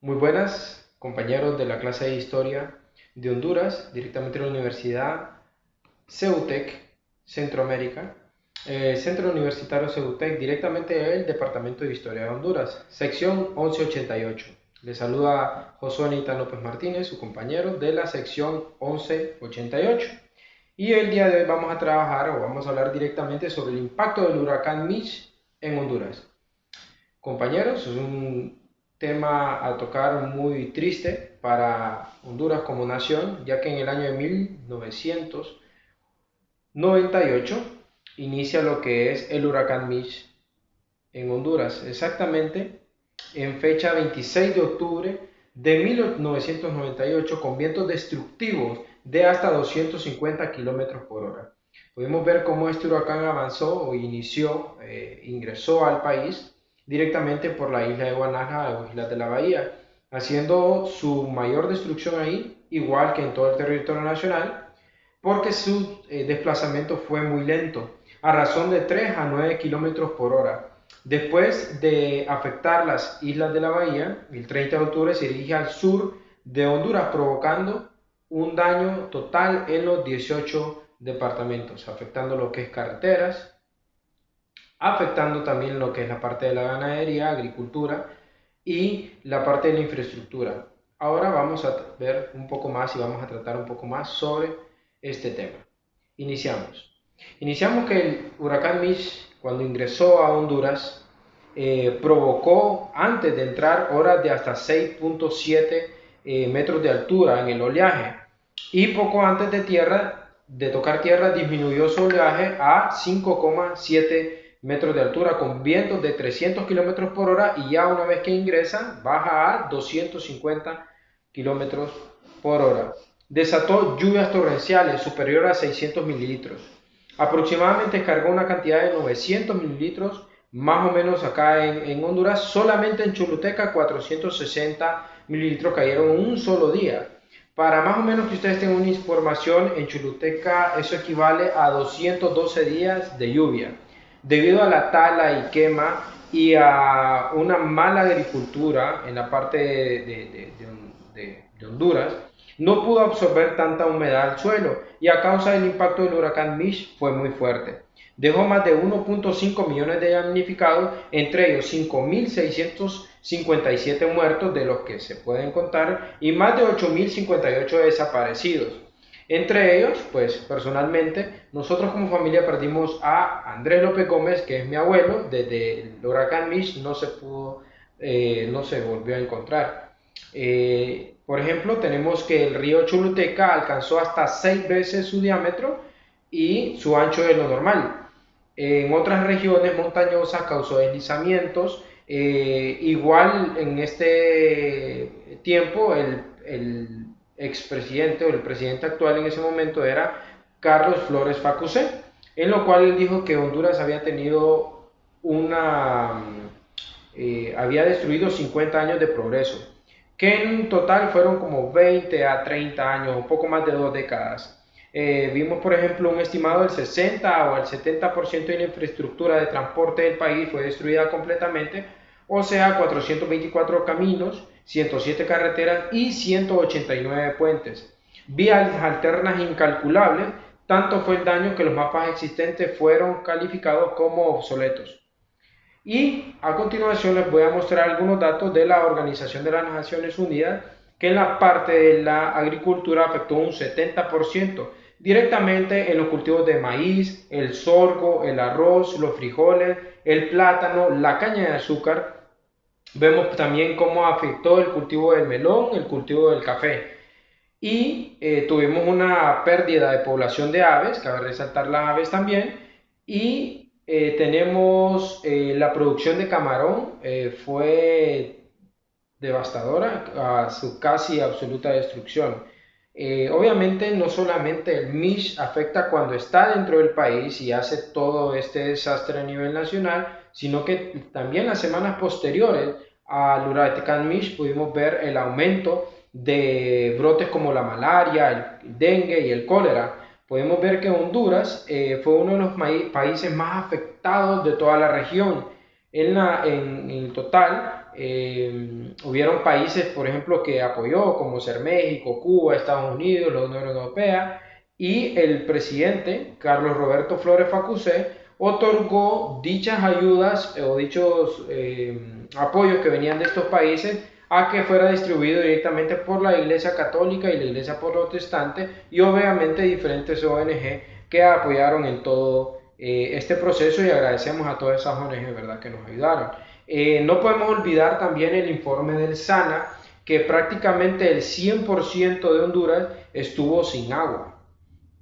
Muy buenas, compañeros de la clase de Historia de Honduras, directamente de la Universidad CEUTEC, Centroamérica, Centro Universitario CEUTEC, directamente del Departamento de Historia de Honduras, sección 1188. Les saluda Josué Anita López Martínez, su compañero de la sección 1188. Y el día de hoy vamos a trabajar o vamos a hablar directamente sobre el impacto del huracán Mitch en Honduras. Compañeros, es un tema a tocar muy triste para Honduras como nación, ya que en el año de 1998 inicia lo que es el huracán Mitch en Honduras, exactamente en fecha 26 de octubre de 1998 con vientos destructivos de hasta 250 kilómetros por hora. Podemos ver cómo este huracán avanzó o ingresó al país directamente por la isla de Guanaja o Islas de la Bahía, haciendo su mayor destrucción ahí, igual que en todo el territorio nacional, porque su desplazamiento fue muy lento, a razón de 3 a 9 kilómetros por hora. Después de afectar las islas de la bahía, el 30 de octubre se dirige al sur de Honduras, provocando un daño total en los 18 departamentos, afectando lo que es carreteras, afectando también lo que es la parte de la ganadería, agricultura y la parte de la infraestructura. Ahora vamos a ver un poco más y vamos a tratar un poco más sobre este tema. Iniciamos. Iniciamos que el huracán Mitch, cuando ingresó a Honduras, provocó antes de entrar horas de hasta 6.7 metros de altura en el oleaje y poco antes de tocar tierra disminuyó su oleaje a 5,7 metros de altura con vientos de 300 kilómetros por hora y ya una vez que ingresa baja a 250 kilómetros por hora. Desató lluvias torrenciales superiores a 600 mililitros. Aproximadamente cargó una cantidad de 900 mililitros, más o menos acá en Honduras. Solamente en Choluteca 460 mililitros cayeron en un solo día. Para más o menos que ustedes tengan una información, en Choluteca eso equivale a 212 días de lluvia. Debido a la tala y quema y a una mala agricultura en la parte de Honduras, no pudo absorber tanta humedad al suelo y a causa del impacto del huracán Mitch fue muy fuerte. Dejó más de 1.5 millones de damnificados, entre ellos 5.657 muertos de los que se pueden contar y más de 8.058 desaparecidos. Entre ellos, pues personalmente, nosotros como familia perdimos a Andrés López Gómez, que es mi abuelo. Desde el huracán Mitch no se volvió a encontrar. Por ejemplo, tenemos que el río Choluteca alcanzó hasta 6 veces su diámetro y su ancho de lo normal. En otras regiones montañosas causó deslizamientos. Igual en este tiempo el expresidente o el presidente actual en ese momento era Carlos Flores Facusé, en lo cual él dijo que Honduras había tenido había destruido 50 años de progreso, que en total fueron como 20 a 30 años, un poco más de 2 décadas. Vimos, por ejemplo, un estimado del 60 o el 70% de la infraestructura de transporte del país fue destruida completamente, o sea, 424 caminos, 107 carreteras y 189 puentes. Vías alternas incalculables, tanto fue el daño que los mapas existentes fueron calificados como obsoletos. Y a continuación les voy a mostrar algunos datos de la Organización de las Naciones Unidas, que en la parte de la agricultura afectó un 70% directamente en los cultivos de maíz, el sorgo, el arroz, los frijoles, el plátano, la caña de azúcar. Vemos también cómo afectó el cultivo del melón, el cultivo del café. Y tuvimos una pérdida de población de aves, cabe resaltar las aves también, y tenemos la producción de camarón, fue devastadora a su casi absoluta destrucción. Obviamente no solamente el Mitch afecta cuando está dentro del país y hace todo este desastre a nivel nacional, sino que también las semanas posteriores al huracán Mitch pudimos ver el aumento de brotes como la malaria, el dengue y el cólera. Podemos ver que Honduras fue uno de los países más afectados de toda la región. En el total, hubieron países, por ejemplo, que apoyó, como ser México, Cuba, Estados Unidos, la Unión Europea, y el presidente, Carlos Roberto Flores Facusé, otorgó dichas ayudas o dichos apoyos que venían de estos países a que fuera distribuido directamente por la Iglesia Católica y la Iglesia Protestante y obviamente diferentes ONG que apoyaron en todo este proceso, y agradecemos a todas esas ONG, ¿verdad?, que nos ayudaron. No podemos olvidar también el informe del SANA, que prácticamente el 100% de Honduras estuvo sin agua.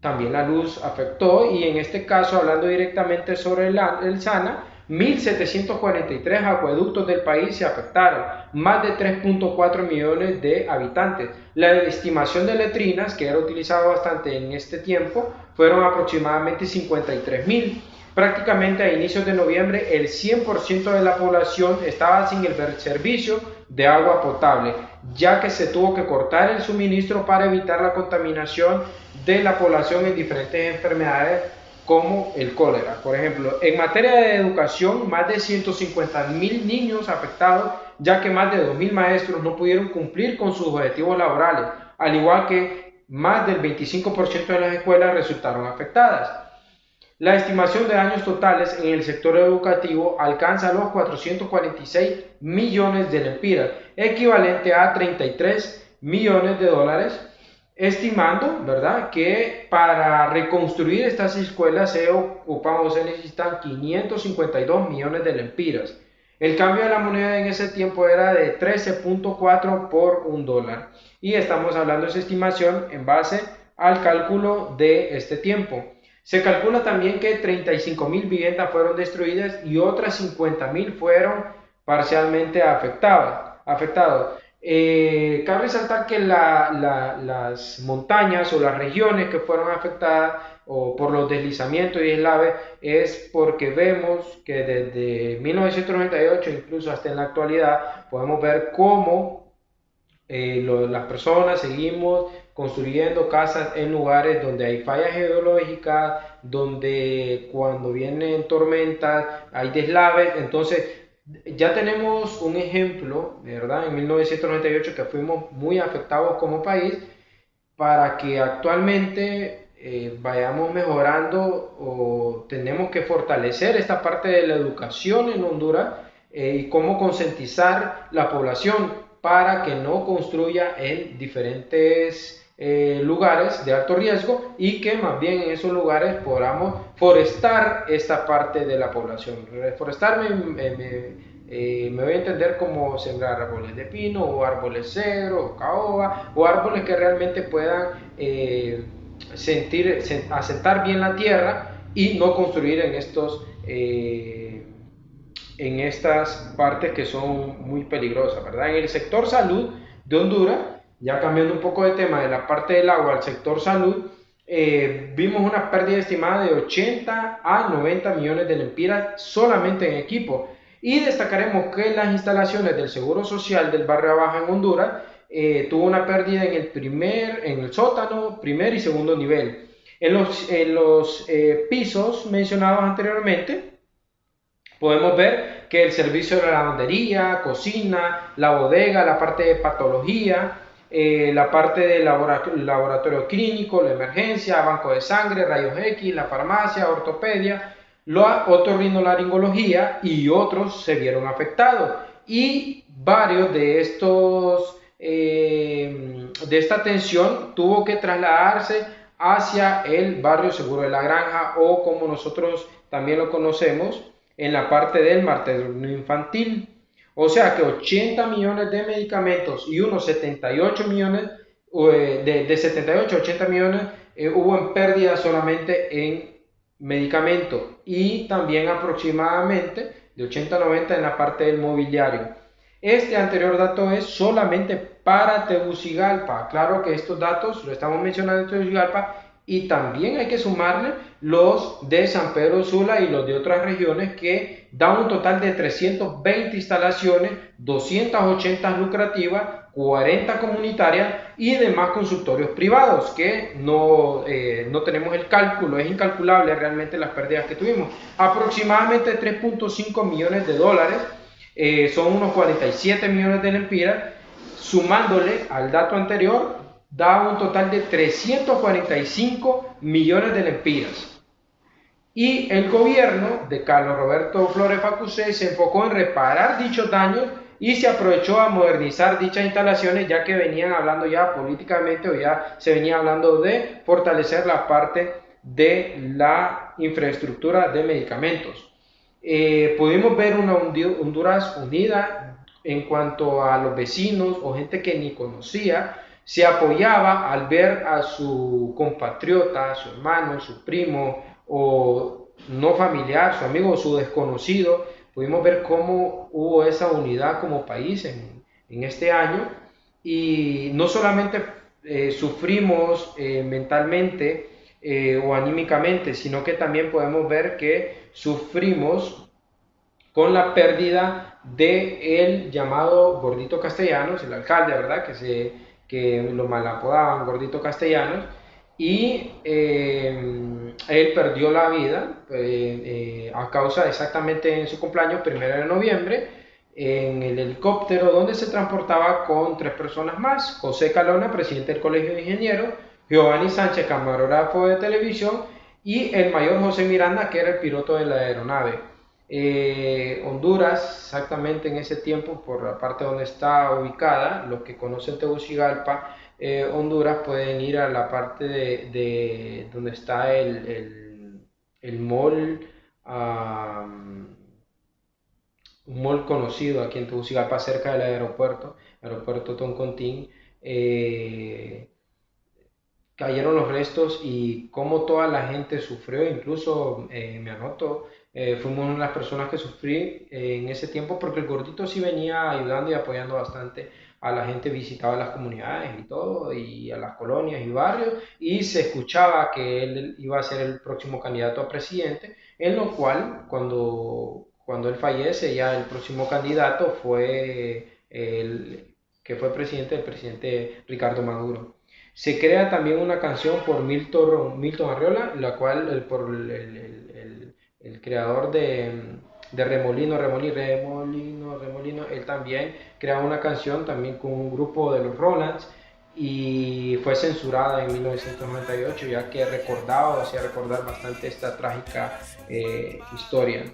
También la luz afectó, y en este caso, hablando directamente sobre el SANA, 1.743 acueductos del país se afectaron, más de 3.4 millones de habitantes. La estimación de letrinas, que era utilizada bastante en este tiempo, fueron aproximadamente 53.000. Prácticamente a inicios de noviembre el 100% de la población estaba sin el servicio de agua potable, ya que se tuvo que cortar el suministro para evitar la contaminación de la población en diferentes enfermedades como el cólera. Por ejemplo, en materia de educación, más de 150.000 niños afectados, ya que más de 2.000 maestros no pudieron cumplir con sus objetivos laborales, al igual que más del 25% de las escuelas resultaron afectadas. La estimación de daños totales en el sector educativo alcanza los 446 millones de lempiras, equivalente a 33 millones de dólares, estimando, ¿verdad?, que para reconstruir estas escuelas se necesitan 552 millones de lempiras. El cambio de la moneda en ese tiempo era de 13.4 por $1, y estamos hablando de esa estimación en base al cálculo de este tiempo. Se calcula también que 35.000 viviendas fueron destruidas y otras 50.000 fueron parcialmente afectadas. Cabe resaltar que las montañas o las regiones que fueron afectadas o por los deslizamientos y deslaves es porque vemos que desde 1998 incluso hasta en la actualidad podemos ver cómo las personas seguimos construyendo casas en lugares donde hay fallas geológicas, donde cuando vienen tormentas hay deslaves. Entonces ya tenemos un ejemplo, ¿verdad?, en 1998, que fuimos muy afectados como país, para que actualmente vayamos mejorando, o tenemos que fortalecer esta parte de la educación en Honduras y cómo concientizar la población para que no construya en diferentes lugares de alto riesgo, y que más bien en esos lugares podamos forestar esta parte de la población. Forestar me voy a entender como sembrar árboles de pino o árboles cedro o caoba, o árboles que realmente puedan asentar bien la tierra y no construir en estas partes que son muy peligrosas, ¿verdad? En el sector salud de Honduras, ya cambiando un poco de tema de la parte del agua al sector salud, vimos una pérdida estimada de 80 a 90 millones de lempiras solamente en equipo. Y destacaremos que las instalaciones del Seguro Social del Barrio Abajo en Honduras tuvo una pérdida en el sótano, primer y segundo nivel. En los pisos mencionados anteriormente, podemos ver que el servicio de lavandería, cocina, la bodega, la parte de patología, la parte de laboratorio clínico, la emergencia, banco de sangre, rayos X, la farmacia, ortopedia, la otorrinolaringología y otros se vieron afectados. Y varios de esta atención tuvo que trasladarse hacia el barrio Seguro de la Granja, o como nosotros también lo conocemos, en la parte del materno infantil. O sea que 80 millones de medicamentos y unos 78 millones, de 78 a 80 millones hubo en pérdida solamente en medicamentos, y también aproximadamente de 80 a 90 en la parte del mobiliario. Este anterior dato es solamente para Tegucigalpa. Claro que estos datos lo estamos mencionando en Tegucigalpa, y también hay que sumarle los de San Pedro Sula y los de otras regiones, que dan un total de 320 instalaciones, 280 lucrativas, 40 comunitarias y demás consultorios privados, que no tenemos el cálculo, es incalculable realmente las pérdidas que tuvimos. Aproximadamente 3.5 millones de dólares son unos 47 millones de lempiras, sumándole al dato anterior, da un total de 345 millones de lempiras. Y el gobierno de Carlos Roberto Flores Facusé se enfocó en reparar dichos daños y se aprovechó a modernizar dichas instalaciones, ya que venían hablando ya políticamente, o ya se venía hablando de fortalecer la parte de la infraestructura de medicamentos. Pudimos ver una Honduras unida en cuanto a los vecinos o gente que ni conocía, se apoyaba al ver a su compatriota, su hermano, su primo o no familiar, su amigo o su desconocido. Pudimos ver cómo hubo esa unidad como país en este año, y no solamente sufrimos mentalmente o anímicamente, sino que también podemos ver que sufrimos con la pérdida de el llamado Gordito Castellanos, el alcalde, ¿verdad? Que lo malapodaban Gordito Castellanos, y él perdió la vida a causa exactamente en su cumpleaños, 1 de noviembre, en el helicóptero donde se transportaba con 3 personas más: José Calona, presidente del Colegio de Ingenieros; Giovanni Sánchez, camarógrafo de televisión; y el mayor José Miranda, que era el piloto de la aeronave. Honduras, exactamente en ese tiempo, por la parte donde está ubicada, los que conocen Tegucigalpa, Honduras, pueden ir a la parte de donde está el mall, un mall conocido aquí en Tegucigalpa, cerca del aeropuerto Toncontín. Cayeron los restos y cómo toda la gente sufrió, incluso me anoto, fuimos una de las personas que sufrí en ese tiempo, porque el gordito sí venía ayudando y apoyando bastante a la gente, visitaba las comunidades y todo, y a las colonias y barrios, y se escuchaba que él iba a ser el próximo candidato a presidente, en lo cual cuando él fallece, ya el próximo candidato fue el que fue el presidente Ricardo Maduro. Se crea también una canción por Milton Arriola, la cual por el creador de Remolino, él también crea una canción también con un grupo de los Rolands, y fue censurada en 1998, ya que hacía recordar bastante esta trágica historia.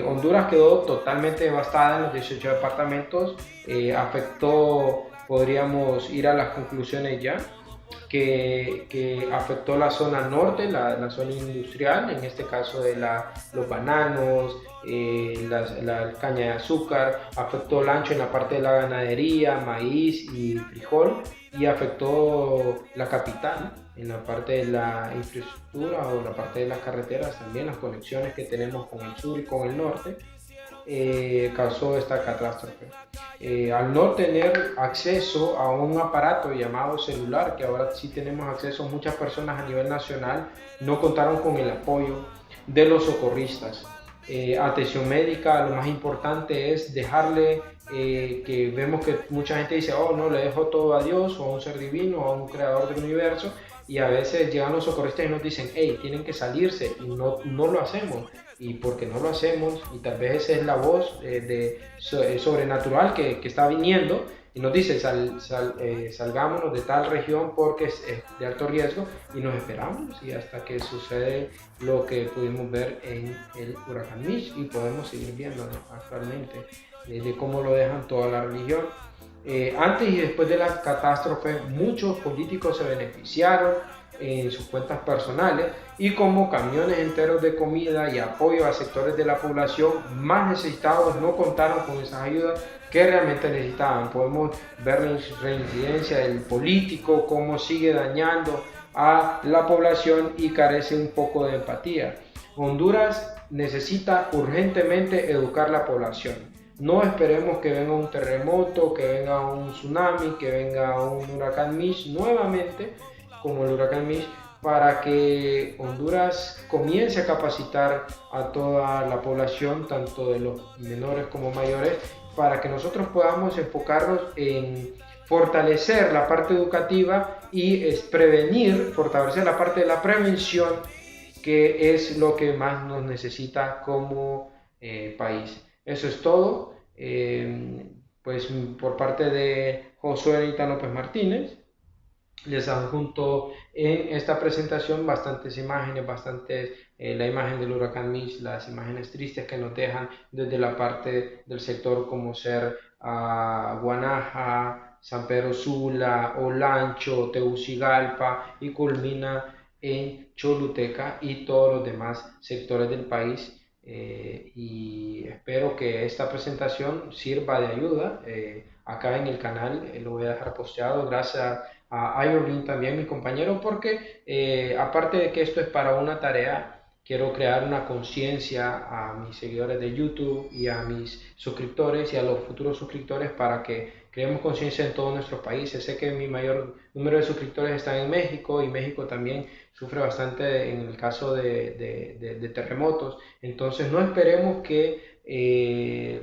Honduras quedó totalmente devastada en los 18 departamentos, afectó, podríamos ir a las conclusiones ya, que afectó la zona norte, la zona industrial, en este caso de los bananos, la caña de azúcar; afectó el ancho en la parte de la ganadería, maíz y frijol; y afectó la capital en la parte de la infraestructura o la parte de las carreteras, también las conexiones que tenemos con el sur y con el norte. Causó esta catástrofe. Al no tener acceso a un aparato llamado celular, que ahora sí tenemos acceso muchas personas a nivel nacional, no contaron con el apoyo de los socorristas. Atención médica, lo más importante es dejarle, que vemos que mucha gente dice: oh no, le dejo todo a Dios o a un ser divino o a un creador del universo, y a veces llegan los socorristas y nos dicen: hey, tienen que salirse, y no lo hacemos. Y porque no lo hacemos, y tal vez esa es la voz sobrenatural que está viniendo y nos dice: salgámonos de tal región porque es de alto riesgo, y nos esperamos y hasta que sucede lo que pudimos ver en el huracán Mitch, y podemos seguir viendo, ¿no?, actualmente, de cómo lo dejan toda la religión. Antes y después de la catástrofe, muchos políticos se beneficiaron en sus cuentas personales, y como camiones enteros de comida y apoyo a sectores de la población más necesitados no contaron con esas ayudas que realmente necesitaban. Podemos ver la reincidencia del político, cómo sigue dañando a la población y carece un poco de empatía. Honduras necesita urgentemente educar la población. No esperemos que venga un terremoto, que venga un tsunami, que venga un huracán Mitch nuevamente, como el huracán Mitch, para que Honduras comience a capacitar a toda la población, tanto de los menores como mayores, para que nosotros podamos enfocarnos en fortalecer la parte educativa y fortalecer la parte de la prevención, que es lo que más nos necesita como país. Eso es todo. pues por parte de Josué Itano López Martínez. Les adjunto en esta presentación bastantes imágenes, la imagen del huracán Mitch, las imágenes tristes que nos dejan desde la parte del sector como ser Guanaja, San Pedro Sula, Olancho, Tegucigalpa y culmina en Choluteca y todos los demás sectores del país. Y espero que esta presentación sirva de ayuda. Acá en el canal lo voy a dejar posteado. Gracias a Irving también, mi compañero, porque aparte de que esto es para una tarea, quiero crear una conciencia a mis seguidores de YouTube y a mis suscriptores y a los futuros suscriptores para que creemos conciencia en todos nuestros países. Sé que mi mayor número de suscriptores están en México y México también sufre bastante en el caso de terremotos. Entonces no esperemos que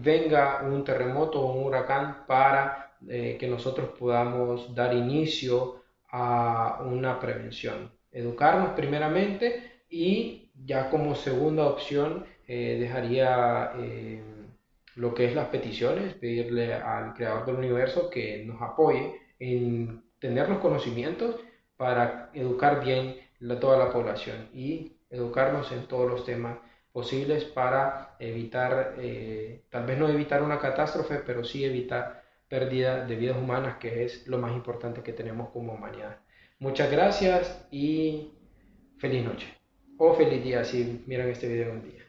venga un terremoto o un huracán para que nosotros podamos dar inicio a una prevención. Educarnos primeramente y ya como segunda opción dejaría lo que es las peticiones, pedirle al creador del universo que nos apoye en tener los conocimientos para educar bien toda la población y educarnos en todos los temas posibles para evitar, tal vez no evitar una catástrofe, pero sí evitar pérdida de vidas humanas, que es lo más importante que tenemos como humanidad. Muchas gracias y feliz noche o feliz día si miran este video un día.